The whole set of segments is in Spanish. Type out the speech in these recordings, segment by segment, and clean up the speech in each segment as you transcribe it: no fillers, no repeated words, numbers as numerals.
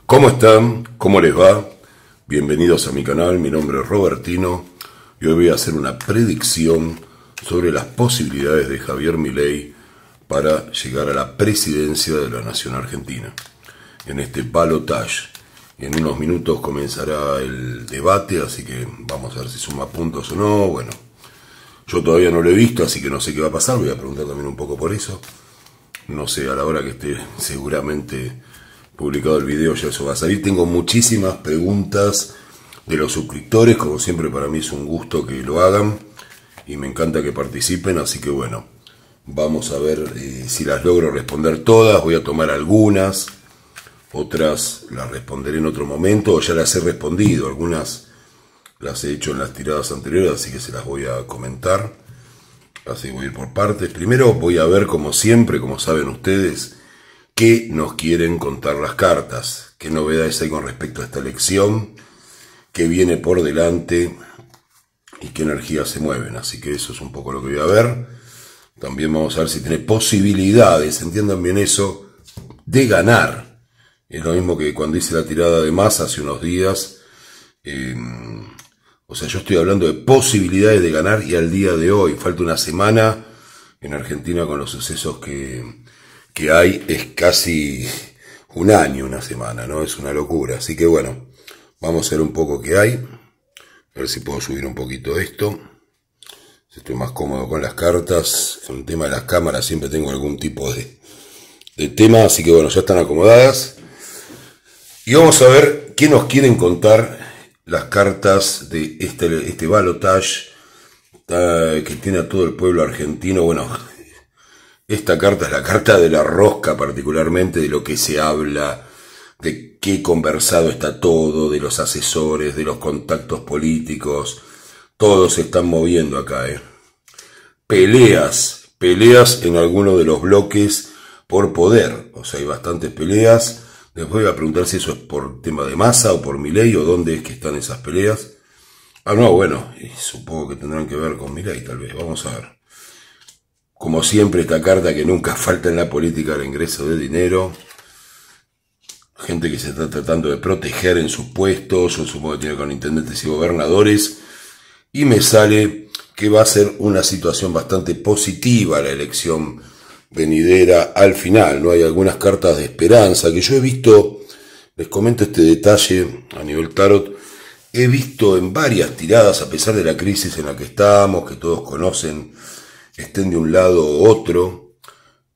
¿Cómo están? ¿Cómo les va? Bienvenidos a mi canal, mi nombre es Robertino y hoy voy a hacer una predicción sobre las posibilidades de Javier Milei para llegar a la presidencia de la Nación Argentina en este balotaje. En unos minutos comenzará el debate, así que vamos a ver si suma puntos o no. Bueno, yo todavía no lo he visto, así que no sé qué va a pasar, voy a preguntar también un poco por eso. No sé, a la hora que esté seguramente publicado el video ya eso va a salir. Tengo muchísimas preguntas de los suscriptores, como siempre para mí es un gusto que lo hagan y me encanta que participen, así que bueno, vamos a ver si las logro responder todas. Voy a tomar algunas, otras las responderé en otro momento o ya las he respondido, algunas las he hecho en las tiradas anteriores, así que se las voy a comentar. Así voy a ir por partes. Primero voy a ver, como siempre, como saben ustedes, qué nos quieren contar las cartas, qué novedades hay con respecto a esta elección, qué viene por delante y qué energías se mueven. Así que eso es un poco lo que voy a ver. También vamos a ver si tiene posibilidades, entiendan bien eso, de ganar. Es lo mismo que cuando hice la tirada de Massa hace unos días. O sea, yo estoy hablando de posibilidades de ganar y al día de hoy, falta una semana en Argentina con los sucesos que hay, es casi un año, una semana, ¿no? Es una locura. Así que bueno, vamos a ver un poco qué hay. A ver si puedo subir un poquito esto. Si estoy más cómodo con las cartas. En el tema de las cámaras siempre tengo algún tipo de tema, así que bueno, ya están acomodadas. Y vamos a ver qué nos quieren contar las cartas de este balotaje que tiene a todo el pueblo argentino. Bueno, esta carta es la carta de la rosca, particularmente de lo que se habla, de qué conversado está todo, de los asesores, de los contactos políticos. Todos se están moviendo acá, Peleas en alguno de los bloques por poder. O sea, hay bastantes peleas. Después voy a preguntar si eso es por tema de Massa o por Milei o dónde es que están esas peleas. Ah, no, bueno, supongo que tendrán que ver con Milei tal vez. Vamos a ver. Como siempre, esta carta que nunca falta en la política, el ingreso de dinero. Gente que se está tratando de proteger en sus puestos. Yo supongo que tiene con intendentes y gobernadores. Y me sale que va a ser una situación bastante positiva la elección venidera al final, ¿no? Hay algunas cartas de esperanza que yo he visto, les comento este detalle a nivel tarot, he visto en varias tiradas, a pesar de la crisis en la que estamos, que todos conocen, estén de un lado u otro,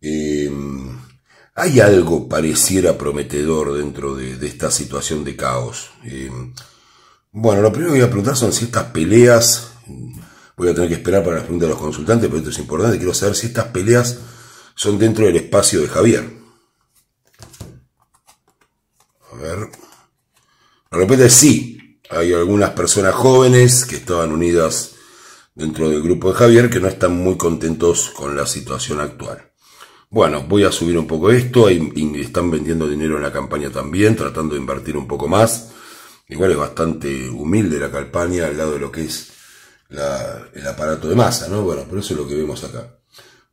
hay algo pareciera prometedor dentro de esta situación de caos. Bueno, lo primero que voy a preguntar son si estas peleas, voy a tener que esperar para las preguntas de los consultantes, pero esto es importante, quiero saber si estas peleas son dentro del espacio de Javier. A ver. La respuesta es sí. Hay algunas personas jóvenes que estaban unidas dentro del grupo de Javier que no están muy contentos con la situación actual. Bueno, voy a subir un poco esto. Están vendiendo dinero en la campaña también, tratando de invertir un poco más. Igual es bastante humilde la campaña al lado de lo que es el aparato de Massa, ¿no? Bueno, pero eso es lo que vemos acá.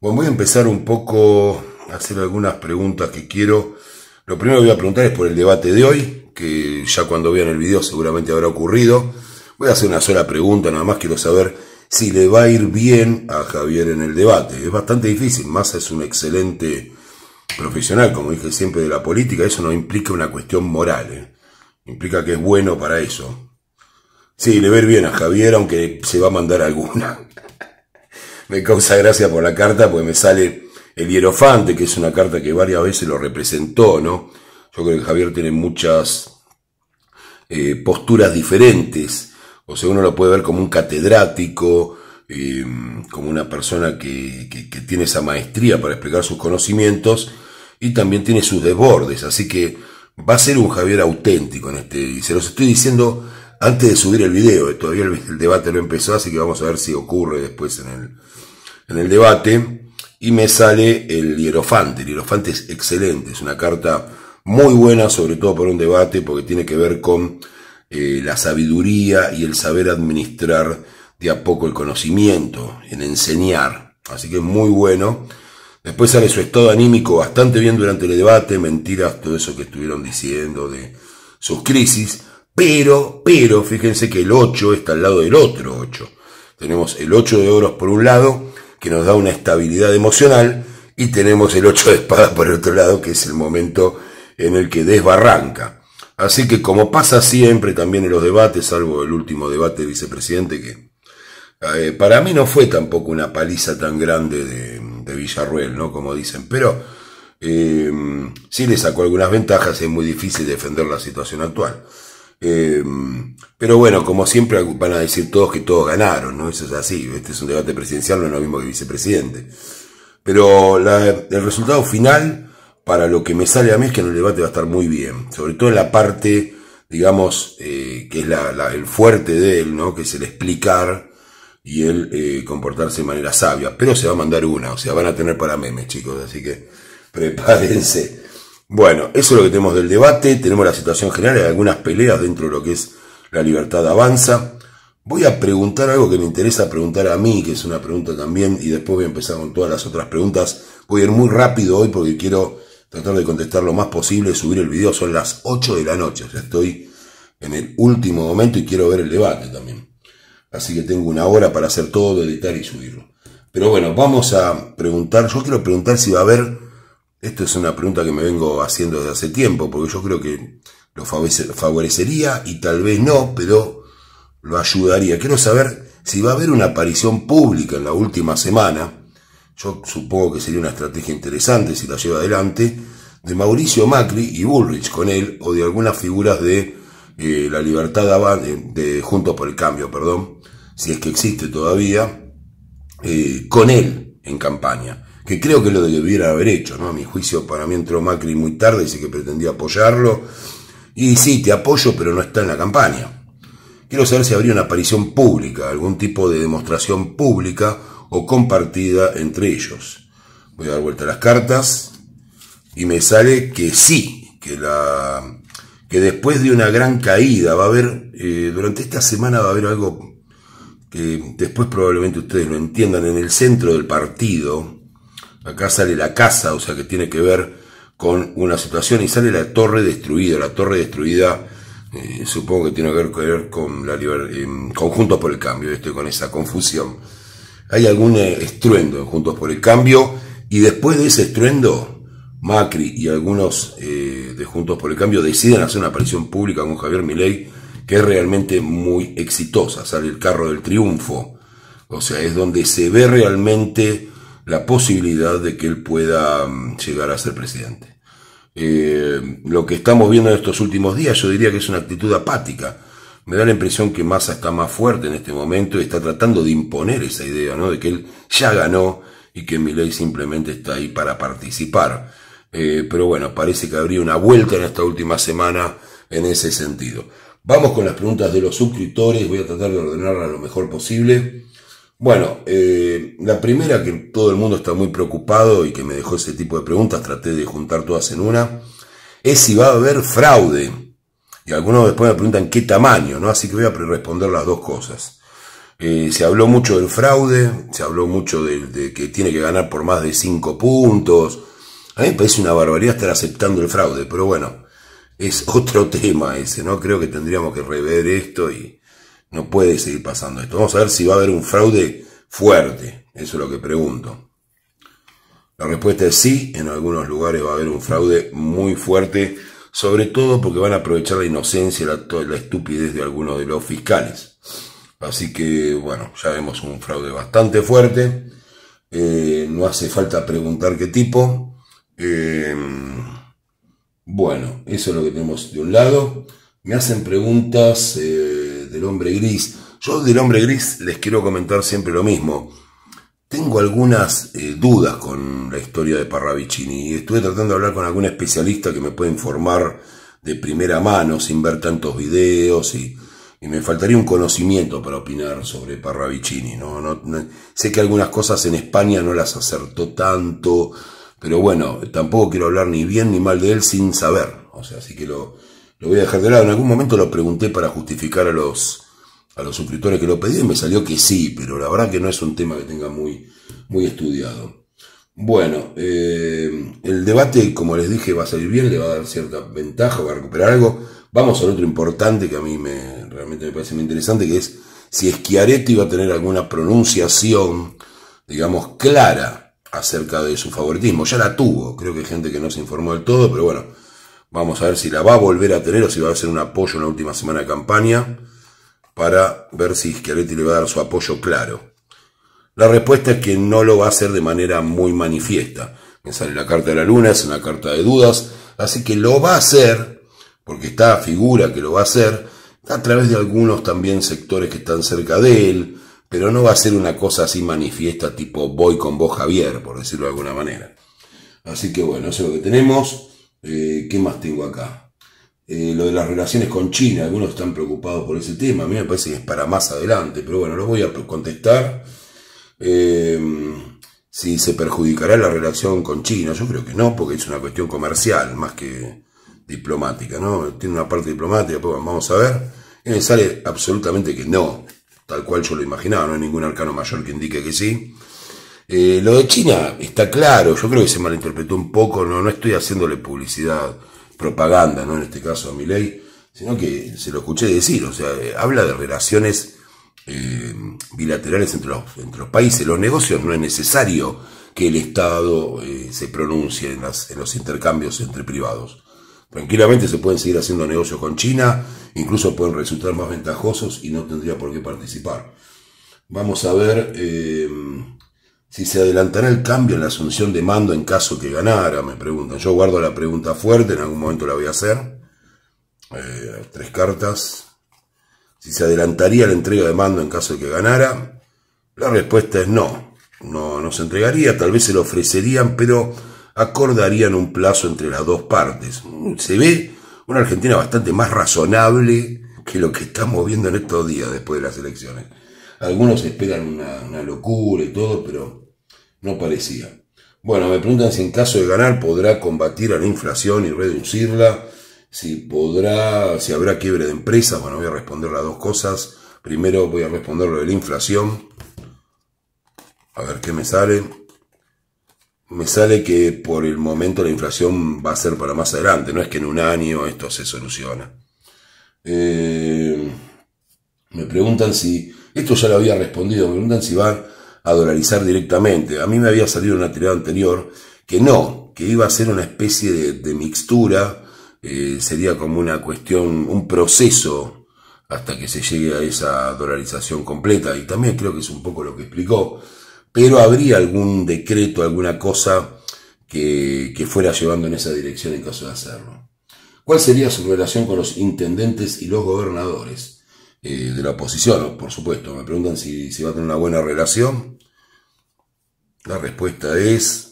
Bueno, voy a empezar un poco a hacer algunas preguntas que quiero. Lo primero que voy a preguntar es por el debate de hoy, que ya cuando vean el video seguramente habrá ocurrido. Voy a hacer una sola pregunta, nada más quiero saber si le va a ir bien a Javier en el debate. Es bastante difícil, Massa es un excelente profesional, como dije siempre, de la política. Eso no implica una cuestión moral, implica que es bueno para eso. Sí, le va a ir bien a Javier, aunque se va a mandar alguna. Me causa gracia por la carta porque me sale el Hierofante, que es una carta que varias veces lo representó, ¿no? Yo creo que Javier tiene muchas posturas diferentes. O sea, uno lo puede ver como un catedrático, como una persona que tiene esa maestría para explicar sus conocimientos y también tiene sus desbordes. Así que va a ser un Javier auténtico en este. Y se los estoy diciendo antes de subir el video. Todavía el debate no empezó, así que vamos a ver si ocurre después en el debate. Y me sale el Hierofante. El Hierofante es excelente, es una carta muy buena, sobre todo para un debate, porque tiene que ver con la sabiduría y el saber administrar de a poco el conocimiento, en enseñar. Así que es muy bueno. Después sale su estado anímico bastante bien durante el debate, mentiras, todo eso que estuvieron diciendo de sus crisis, pero, fíjense que el 8 está al lado del otro 8. Tenemos el 8 de oros por un lado, que nos da una estabilidad emocional, y tenemos el 8 de espadas por el otro lado, que es el momento en el que desbarranca. Así que, como pasa siempre también en los debates, salvo el último debate de vicepresidente, que para mí no fue tampoco una paliza tan grande de Villarruel, ¿no? Como dicen, pero sí le sacó algunas ventajas, es muy difícil defender la situación actual. Pero bueno, como siempre van a decir todos que todos ganaron, ¿no? Eso es así, este es un debate presidencial, no es lo mismo que vicepresidente. Pero el resultado final, para lo que me sale a mí, es que en el debate va a estar muy bien, sobre todo en la parte, digamos, que es el fuerte de él, ¿no? Que es el explicar y el comportarse de manera sabia, pero se va a mandar una, o sea, van a tener para memes, chicos, así que prepárense. Bueno, eso es lo que tenemos del debate. Tenemos la situación general, hay algunas peleas dentro de lo que es La Libertad Avanza. Voy a preguntar algo que me interesa preguntar a mí, que es una pregunta también, y después voy a empezar con todas las otras preguntas. Voy a ir muy rápido hoy porque quiero tratar de contestar lo más posible, subir el video. Son las 8 de la noche, o sea, estoy en el último momento y quiero ver el debate también. Así que tengo una hora para hacer todo, editar y subirlo. Pero bueno, vamos a preguntar. Yo quiero preguntar si va a haber... Esto es una pregunta que me vengo haciendo desde hace tiempo, porque yo creo que lo favorecería y tal vez no, pero lo ayudaría. Quiero saber si va a haber una aparición pública en la última semana. Yo supongo que sería una estrategia interesante si la lleva adelante, de Mauricio Macri y Bullrich con él, o de algunas figuras de La Libertad de Juntos por el Cambio, perdón, si es que existe todavía, con él en campaña. Que creo que lo debiera haber hecho, ¿no? A mi juicio, para mí entró Macri muy tarde, dice que pretendía apoyarlo. Y sí, te apoyo, pero no está en la campaña. Quiero saber si habría una aparición pública, algún tipo de demostración pública o compartida entre ellos. Voy a dar vuelta a las cartas y me sale que sí, que después de una gran caída va a haber, durante esta semana va a haber algo que después probablemente ustedes lo entiendan, en el centro del partido. Acá sale la casa, o sea que tiene que ver con una situación, y sale la torre destruida. La torre destruida supongo que tiene que ver con Juntos por el Cambio. Estoy con esa confusión. Hay algún estruendo en Juntos por el Cambio, y después de ese estruendo, Macri y algunos de Juntos por el Cambio deciden hacer una aparición pública con Javier Milei, que es realmente muy exitosa. Sale el carro del triunfo, o sea, es donde se ve realmente la posibilidad de que él pueda llegar a ser presidente. Lo que estamos viendo en estos últimos días, yo diría que es una actitud apática. Me da la impresión que Massa está más fuerte en este momento y está tratando de imponer esa idea, ¿no? De que él ya ganó y que Milei simplemente está ahí para participar. Pero bueno, parece que habría una vuelta en esta última semana en ese sentido. Vamos con las preguntas de los suscriptores. Voy a tratar de ordenarlas lo mejor posible. Bueno, la primera, que todo el mundo está muy preocupado y que me dejó ese tipo de preguntas, traté de juntar todas en una, es si va a haber fraude. Y algunos después me preguntan qué tamaño, ¿no? Así que voy a responder las dos cosas. Se habló mucho del fraude, se habló mucho de que tiene que ganar por más de 5 puntos. A mí me parece una barbaridad estar aceptando el fraude, pero bueno, es otro tema ese, ¿no? Creo que tendríamos que rever esto y no puede seguir pasando esto. Vamos a ver si va a haber un fraude fuerte. Eso es lo que pregunto. La respuesta es sí. En algunos lugares va a haber un fraude muy fuerte, sobre todo porque van a aprovechar la inocencia, la estupidez de algunos de los fiscales. Así que, bueno, ya vemos un fraude bastante fuerte. No hace falta preguntar qué tipo. Bueno, eso es lo que tenemos de un lado. Me hacen preguntas del hombre gris. Yo del hombre gris les quiero comentar siempre lo mismo. Tengo algunas dudas con la historia de Parravicini y estuve tratando de hablar con algún especialista que me pueda informar de primera mano sin ver tantos videos y me faltaría un conocimiento para opinar sobre Parravicini. No, sé que algunas cosas en España no las acertó tanto, pero bueno, tampoco quiero hablar ni bien ni mal de él sin saber. O sea, así que lo voy a dejar de lado. En algún momento lo pregunté para justificar a los suscriptores que lo pedían y me salió que sí, pero la verdad que no es un tema que tenga muy estudiado. Bueno, el debate, como les dije, va a salir bien, le va a dar cierta ventaja, va a recuperar algo. Vamos al otro importante que a mí realmente me parece muy interesante, que es si Schiaretti va a tener alguna pronunciación, digamos, clara acerca de su favoritismo. Ya la tuvo, creo que hay gente que no se informó del todo, pero bueno, vamos a ver si la va a volver a tener o si va a hacer un apoyo en la última semana de campaña para ver si Schiaretti le va a dar su apoyo claro. La respuesta es que no lo va a hacer de manera muy manifiesta. Me sale la carta de la luna, es una carta de dudas, así que lo va a hacer, porque está figura que lo va a hacer, a través de algunos también sectores que están cerca de él, pero no va a ser una cosa así manifiesta tipo voy con vos Javier, por decirlo de alguna manera. Así que bueno, eso es lo que tenemos. ¿Qué más tengo acá? Lo de las relaciones con China, algunos están preocupados por ese tema, a mí me parece que es para más adelante, pero bueno, lo voy a contestar. Si se perjudicará la relación con China, yo creo que no, porque es una cuestión comercial más que diplomática, ¿no? Tiene una parte diplomática, pues vamos a ver, y me sale absolutamente que no, tal cual yo lo imaginaba, no hay ningún arcano mayor que indique que sí. Lo de China está claro, yo creo que se malinterpretó un poco, no estoy haciéndole publicidad, propaganda, ¿no? En este caso a Milei, sino que se lo escuché decir, o sea, habla de relaciones bilaterales entre los países. Los negocios no es necesario que el Estado se pronuncie en los intercambios entre privados. Tranquilamente se pueden seguir haciendo negocios con China, incluso pueden resultar más ventajosos y no tendría por qué participar. Vamos a ver si se adelantará el cambio en la asunción de mando en caso que ganara, me preguntan. Yo guardo la pregunta fuerte, en algún momento la voy a hacer. 3 cartas. Si se adelantaría la entrega de mando en caso de que ganara, la respuesta es no. No se entregaría, tal vez se lo ofrecerían, pero acordarían un plazo entre las dos partes. Se ve una Argentina bastante más razonable que lo que estamos viendo en estos días después de las elecciones. Algunos esperan una locura y todo, pero no parecía. Bueno, me preguntan si en caso de ganar podrá combatir a la inflación y reducirla. Si habrá quiebre de empresas. Bueno, voy a responder las dos cosas. Primero voy a responder lo de la inflación. A ver qué me sale. Me sale que por el momento la inflación va a ser para más adelante. No es que en un año esto se soluciona. Me preguntan si... Esto ya lo había respondido. Me preguntan si van a dolarizar directamente. A mí me había salido una tirada anterior que no. Que iba a ser una especie de mixtura. Sería como una cuestión, un proceso hasta que se llegue a esa dolarización completa, y también creo que es un poco lo que explicó, pero habría algún decreto, alguna cosa que fuera llevando en esa dirección en caso de hacerlo. ¿Cuál sería su relación con los intendentes y los gobernadores de la oposición? Por supuesto, me preguntan si va a tener una buena relación. La respuesta es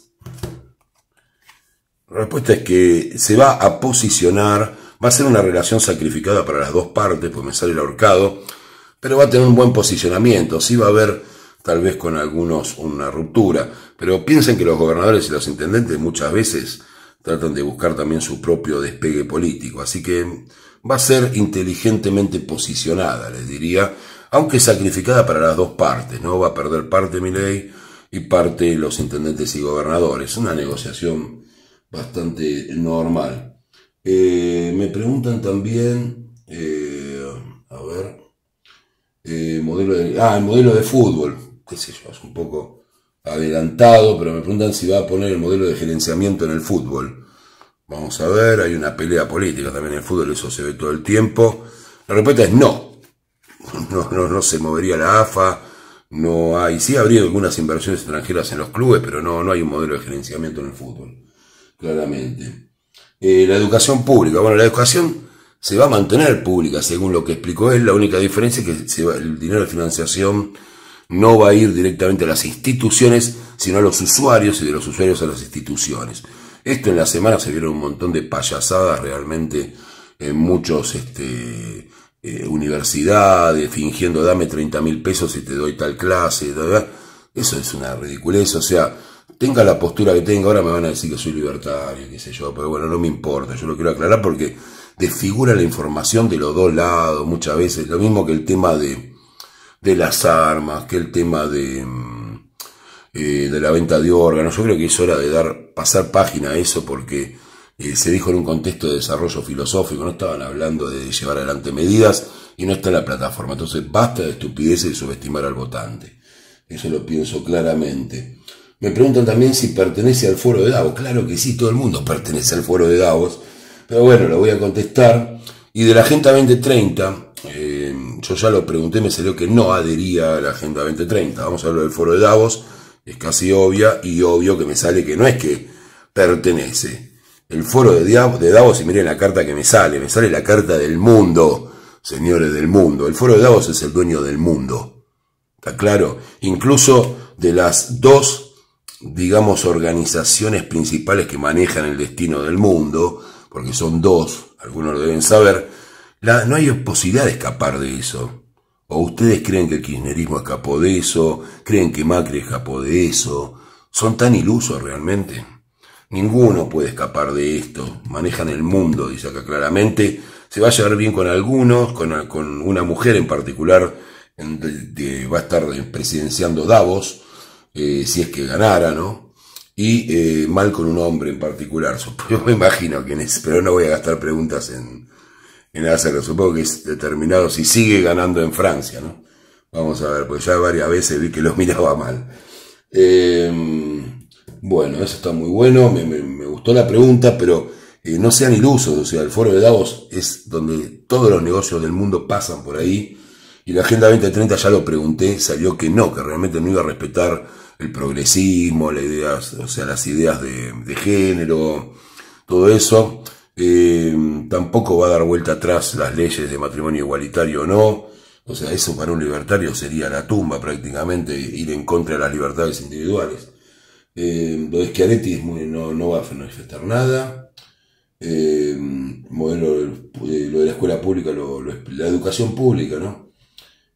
que se va a posicionar, va a ser una relación sacrificada para las dos partes, pues me sale el ahorcado, pero va a tener un buen posicionamiento. Sí va a haber tal vez con algunos una ruptura, pero piensen que los gobernadores y los intendentes muchas veces tratan de buscar también su propio despegue político, así que va a ser inteligentemente posicionada, les diría, aunque sacrificada para las dos partes, ¿no? Va a perder parte Milei y parte los intendentes y gobernadores, una negociación bastante normal. Me preguntan también, el modelo de fútbol, qué sé yo, es un poco adelantado, pero me preguntan si va a poner el modelo de gerenciamiento en el fútbol. Vamos a ver, hay una pelea política también en el fútbol, eso se ve todo el tiempo. La respuesta es no. No se movería la AFA, no hay, sí habría algunas inversiones extranjeras en los clubes, pero no hay un modelo de gerenciamiento en el fútbol. Claramente. La educación pública. Bueno, la educación se va a mantener pública, según lo que explicó él. La única diferencia es que el dinero de financiación no va a ir directamente a las instituciones, sino a los usuarios, y de los usuarios a las instituciones. Esto en la semana se vieron un montón de payasadas realmente en muchos universidades, fingiendo dame 30.000 pesos y te doy tal clase. Eso es una ridiculez, o sea... Tenga la postura que tenga, ahora me van a decir que soy libertario, qué sé yo, pero bueno, no me importa, yo lo quiero aclarar porque desfigura la información de los dos lados muchas veces, lo mismo que el tema de las armas, que el tema de la venta de órganos. Yo creo que es hora de pasar página a eso, porque se dijo en un contexto de desarrollo filosófico, no estaban hablando de llevar adelante medidas y no está en la plataforma. Entonces basta de estupideces y subestimar al votante. Eso lo pienso claramente. Me preguntan también si pertenece al foro de Davos. Claro que sí, todo el mundo pertenece al foro de Davos. Pero bueno, lo voy a contestar. Y de la Agenda 2030, yo ya lo pregunté, me salió que no adhería a la Agenda 2030. Vamos a hablar del foro de Davos, es casi obvia, y obvio que me sale que no es que pertenece. El foro de Davos, y miren la carta que me sale la carta del mundo, señores del mundo. El foro de Davos es el dueño del mundo. ¿Está claro? Incluso de las dos, digamos, organizaciones principales que manejan el destino del mundo, porque son dos, algunos lo deben saber, no hay posibilidad de escapar de eso. ¿O ustedes creen que el kirchnerismo escapó de eso? ¿Creen que Macri escapó de eso? ¿Son tan ilusos realmente? Ninguno puede escapar de esto. Manejan el mundo, dice acá claramente. Se va a llevar bien con algunos, con una mujer en particular que va a estar presidenciando Davos, si es que ganara, ¿no? Y mal con un hombre en particular. Yo me imagino quién es, pero no voy a gastar preguntas en hacerlo. Supongo que es determinado si sigue ganando en Francia, ¿no? Vamos a ver, porque ya varias veces vi que lo miraba mal. Bueno, eso está muy bueno, me gustó la pregunta, pero no sean ilusos. O sea, el foro de Davos es donde todos los negocios del mundo pasan por ahí. Y la Agenda 2030, ya lo pregunté, salió que no, que realmente no iba a respetar el progresismo, las ideas, o sea, las ideas de género, todo eso. Tampoco va a dar vuelta atrás las leyes de matrimonio igualitario o no. O sea, eso para un libertario sería la tumba prácticamente, ir en contra de las libertades individuales. Lo de Schiaretti no va a manifestar nada. Modelo, lo de la escuela pública, la educación pública, ¿no?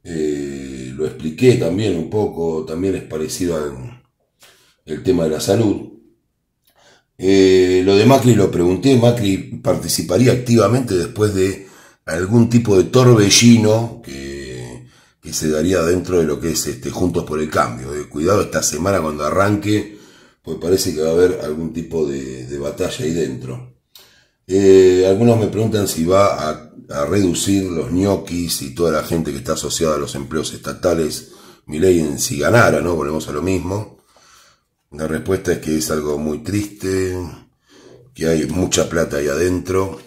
Lo expliqué también un poco, también es parecido al tema de la salud. Lo de Macri lo pregunté, Macri participaría activamente después de algún tipo de torbellino que se daría dentro de lo que es Juntos por el Cambio. Cuidado esta semana cuando arranque, pues parece que va a haber algún tipo de batalla ahí dentro. Algunos me preguntan si va a reducir los ñoquis y toda la gente que está asociada a los empleos estatales, Milei si ganara, ¿no? Volvemos a lo mismo. La respuesta es que es algo muy triste, que hay mucha plata ahí adentro.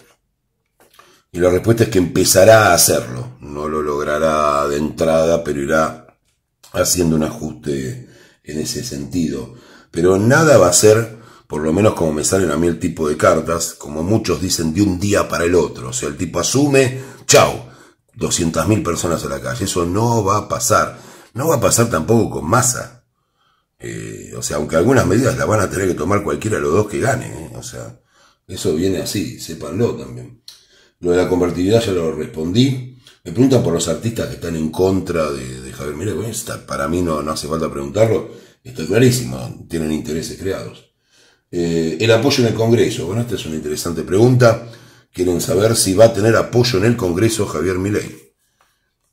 Y la respuesta es que empezará a hacerlo. No lo logrará de entrada, pero irá haciendo un ajuste en ese sentido. Pero nada va a ser, por lo menos como me salen a mí el tipo de cartas, como muchos dicen, de un día para el otro. O sea, el tipo asume, chau, 200.000 personas a la calle. Eso no va a pasar. No va a pasar tampoco con Massa. O sea, aunque algunas medidas las van a tener que tomar cualquiera de los dos que gane. O sea, eso viene así, sépanlo también. Lo de la convertibilidad ya lo respondí. Me preguntan por los artistas que están en contra de Javier Milei. Bueno, para mí no hace falta preguntarlo. Está clarísimo, tienen intereses creados. El apoyo en el Congreso. Bueno, esta es una interesante pregunta. Quieren saber si va a tener apoyo en el Congreso Javier Milei.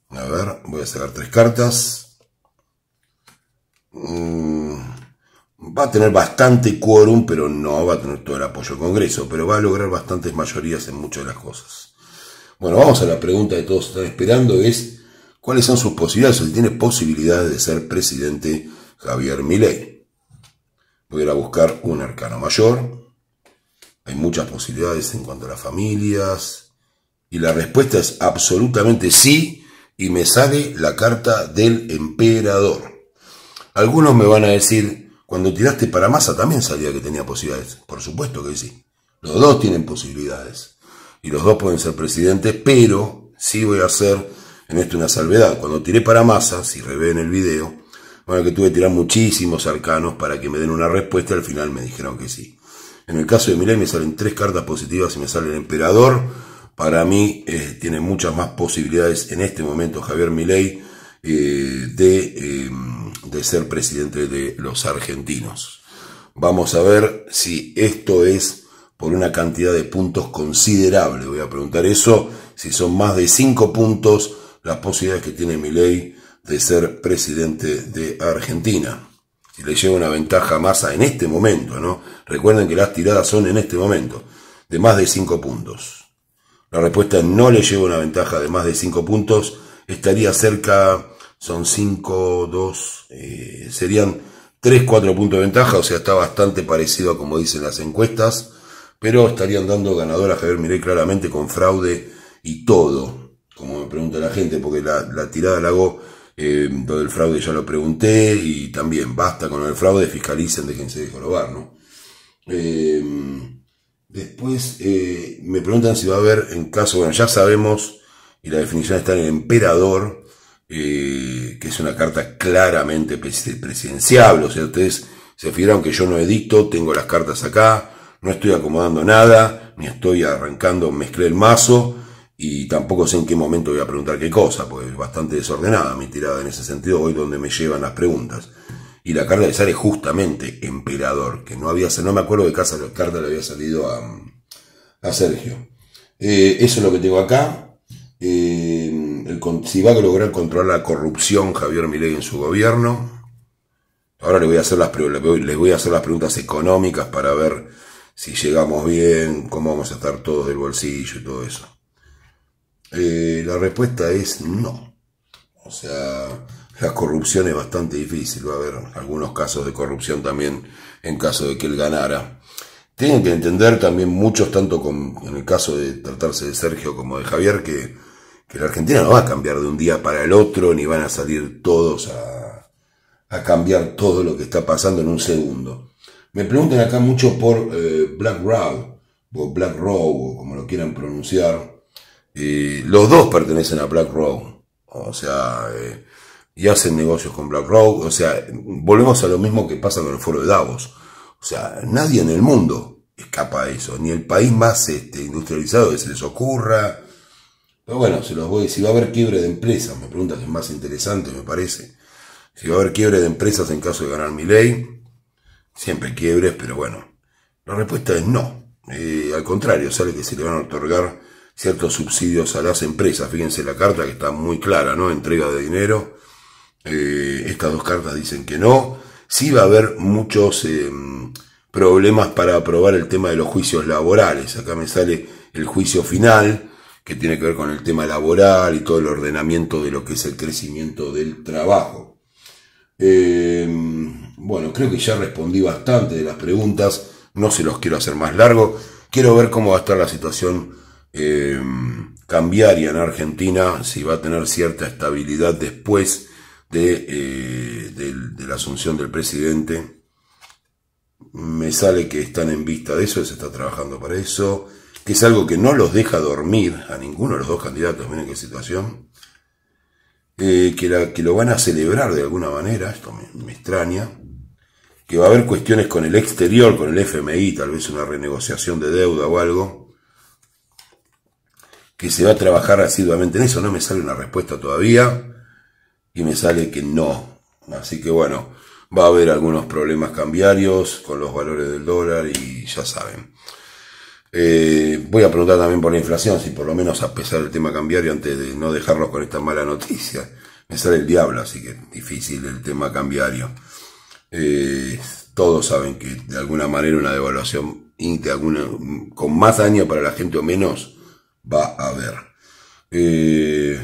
A ver, voy a sacar 3 cartas. Va a tener bastante quórum, pero no va a tener todo el apoyo del Congreso, pero va a lograr bastantes mayorías en muchas de las cosas. Bueno, vamos a la pregunta que todos están esperando, es ¿cuáles son sus posibilidades? O si tiene posibilidades de ser presidente Javier Milei. Voy a ir a buscar un arcano mayor. Hay muchas posibilidades en cuanto a las familias. Y la respuesta es absolutamente sí, y me sale la carta del emperador. Algunos me van a decir, cuando tiraste para Massa también salía que tenía posibilidades. Por supuesto que sí. Los dos tienen posibilidades. Y los dos pueden ser presidentes, pero sí voy a hacer en esto una salvedad. Cuando tiré para Massa, si reven el video, bueno, que tuve que tirar muchísimos arcanos para que me den una respuesta, al final me dijeron que sí. En el caso de Milei me salen 3 cartas positivas y me sale el emperador. Para mí tiene muchas más posibilidades en este momento Javier Milei de ser presidente de los argentinos. Vamos a ver si esto es por una cantidad de puntos considerable. Voy a preguntar eso, si son más de 5 puntos las posibilidades que tiene Milei de ser presidente de Argentina. Si le lleva una ventaja a Massa en este momento, ¿no? Recuerden que las tiradas son en este momento. de más de 5 puntos. La respuesta es no le lleva una ventaja de más de 5 puntos, estaría cerca, son 5, 2, serían 3, 4 puntos de ventaja, o sea, está bastante parecido a como dicen las encuestas, pero estarían dando ganador a Javier Milei claramente con fraude y todo, como me pregunta la gente, porque la tirada la hago, lo del fraude ya lo pregunté, y también basta con el fraude, fiscalicen, déjense de jorobar, ¿no? Después me preguntan si va a haber, en caso, bueno, ya sabemos, y la definición está en el emperador, que es una carta claramente presidenciable, o sea, ustedes se fijaron que yo no edito, tengo las cartas acá, no estoy acomodando nada, ni estoy arrancando, mezclé el mazo, y tampoco sé en qué momento voy a preguntar qué cosa, porque es bastante desordenada mi tirada en ese sentido, voy donde me llevan las preguntas. Y la carta que sale justamente emperador, que no me acuerdo de qué carta le había salido a Sergio. Eso es lo que tengo acá. Si va a lograr controlar la corrupción Javier Milei en su gobierno. Ahora les voy a hacer las preguntas económicas para ver si llegamos bien, cómo vamos a estar todos del bolsillo y todo eso. La respuesta es no. O sea, la corrupción es bastante difícil. Va a haber algunos casos de corrupción también en caso de que él ganara. Tienen que entender también muchos, tanto en el caso de tratarse de Sergio como de Javier, que la Argentina no va a cambiar de un día para el otro, ni van a salir todos a cambiar todo lo que está pasando en un segundo. Me preguntan acá mucho por BlackRock, o BlackRock, o como lo quieran pronunciar. Los dos pertenecen a BlackRock, o sea, y hacen negocios con BlackRock, o sea, volvemos a lo mismo que pasa con el foro de Davos. O sea, nadie en el mundo escapa a eso, ni el país más industrializado que se les ocurra. Pero bueno, si va a haber quiebre de empresas, me preguntan, es más interesante, me parece. Si va a haber quiebre de empresas en caso de ganar Milei, siempre hay quiebres, pero bueno, la respuesta es no. Al contrario, sale que se le van a otorgar ciertos subsidios a las empresas. Fíjense la carta que está muy clara, ¿no? Entrega de dinero. Estas dos cartas dicen que no. Sí va a haber muchos problemas para aprobar el tema de los juicios laborales. Acá me sale el juicio final, que tiene que ver con el tema laboral y todo el ordenamiento de lo que es el crecimiento del trabajo. Bueno, creo que ya respondí bastante de las preguntas, no se los quiero hacer más largo. Quiero ver cómo va a estar la situación cambiaria en Argentina, si va a tener cierta estabilidad después de la asunción del presidente. Me sale que están en vista de eso, se está trabajando para eso, que es algo que no los deja dormir a ninguno de los dos candidatos. Miren qué situación, que lo van a celebrar de alguna manera. Esto me extraña, que va a haber cuestiones con el exterior, con el FMI, tal vez una renegociación de deuda o algo, que se va a trabajar asiduamente en eso. No me sale una respuesta todavía, y me sale que no. Así que bueno, va a haber algunos problemas cambiarios con los valores del dólar, y ya saben. Voy a preguntar también por la inflación, si por lo menos, a pesar del tema cambiario, antes de no dejarlos con esta mala noticia. Me sale el diablo, así que difícil el tema cambiario. Todos saben que de alguna manera una devaluación con más daño para la gente o menos va a haber.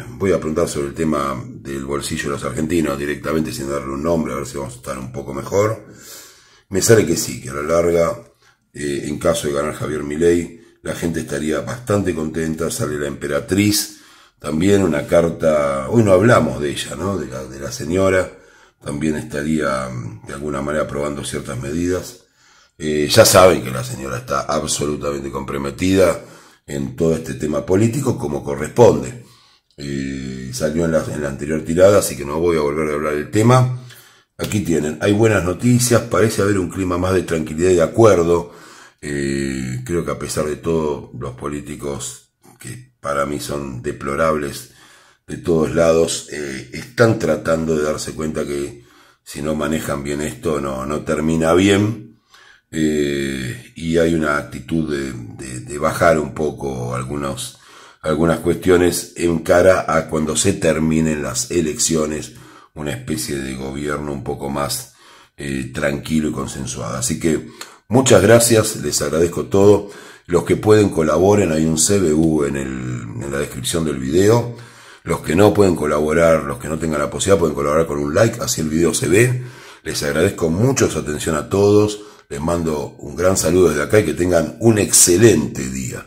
Voy a preguntar sobre el tema del bolsillo de los argentinos directamente, sin darle un nombre, a ver si vamos a estar un poco mejor. Me sale que sí, que a la larga, en caso de ganar Javier Milei, la gente estaría bastante contenta. Sale la emperatriz, también una carta, hoy no hablamos de ella, ¿no? De la señora, también estaría de alguna manera aprobando ciertas medidas. Ya saben que la señora está absolutamente comprometida en todo este tema político, como corresponde. Salió en la anterior tirada, así que no voy a volver a hablar del tema. Aquí tienen, hay buenas noticias, parece haber un clima más de tranquilidad y de acuerdo. Creo que a pesar de todo, los políticos, que para mí son deplorables de todos lados, están tratando de darse cuenta que si no manejan bien esto, no termina bien. Y hay una actitud de bajar un poco algunas cuestiones en cara a cuando se terminen las elecciones, una especie de gobierno un poco más tranquilo y consensuado. Así que muchas gracias, les agradezco todo. Los que pueden colaboren, hay un CBU en la descripción del video. Los que no pueden colaborar, los que no tengan la posibilidad, pueden colaborar con un like, así el video se ve. Les agradezco mucho su atención a todos. Les mando un gran saludo desde acá y que tengan un excelente día.